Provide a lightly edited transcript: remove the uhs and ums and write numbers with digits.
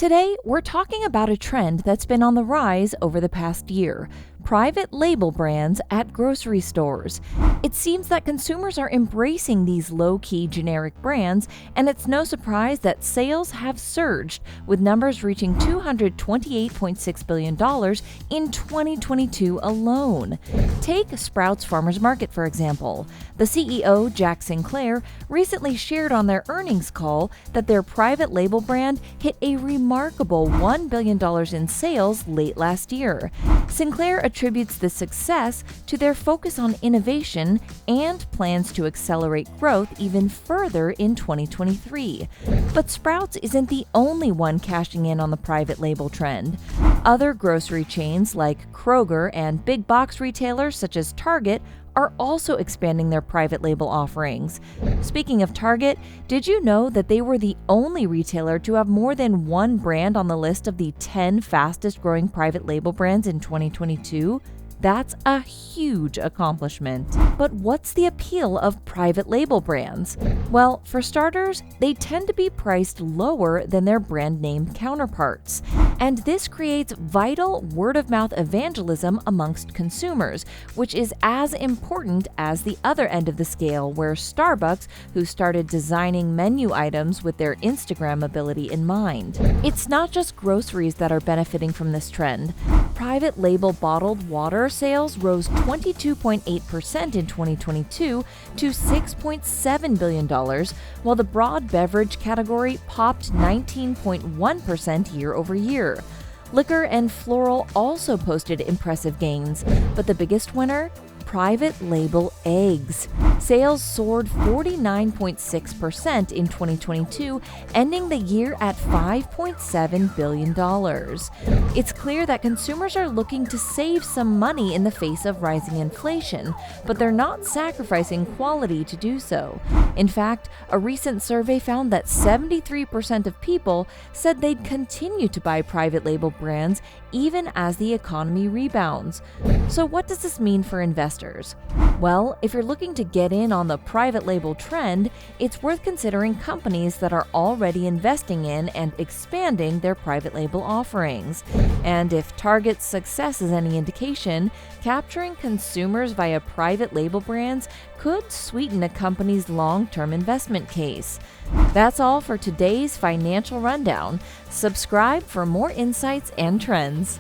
Today, we're talking about a trend that's been on the rise over the past year: private label brands at grocery stores. It seems that consumers are embracing these low-key generic brands, and it's no surprise that sales have surged, with numbers reaching $228.6 billion in 2022 alone. Take Sprouts Farmers Market, for example. The CEO, Jack Sinclair, recently shared on their earnings call that their private label brand hit a remarkable $1 billion in sales late last year. Sinclair attributes the success to their focus on innovation and plans to accelerate growth even further in 2023. But Sprouts isn't the only one cashing in on the private label trend. Other grocery chains like Kroger and big box retailers such as Target are also expanding their private label offerings. Speaking of Target, did you know that they were the only retailer to have more than one brand on the list of the 10 fastest growing private label brands in 2022? That's a huge accomplishment. But what's the appeal of private label brands? Well, for starters, they tend to be priced lower than their brand name counterparts. And this creates vital word-of-mouth evangelism amongst consumers, which is as important as the other end of the scale, where Starbucks, who started designing menu items with their Instagram ability in mind. It's not just groceries that are benefiting from this trend. Private label bottled water sales rose 22.8% in 2022 to $6.7 billion, while the broad beverage category popped 19.1% year over year. Liquor and floral also posted impressive gains, but the biggest winner? Private label eggs. Sales soared 49.6% in 2022, ending the year at $5.7 billion. It's clear that consumers are looking to save some money in the face of rising inflation, but they're not sacrificing quality to do so. In fact, a recent survey found that 73% of people said they'd continue to buy private label brands even as the economy rebounds. So what does this mean for investors? Well, if you're looking to get in on the private label trend, it's worth considering companies that are already investing in and expanding their private label offerings. And if Target's success is any indication, capturing consumers via private label brands could sweeten a company's long-term investment case. That's all for today's financial rundown. Subscribe for more insights and trends.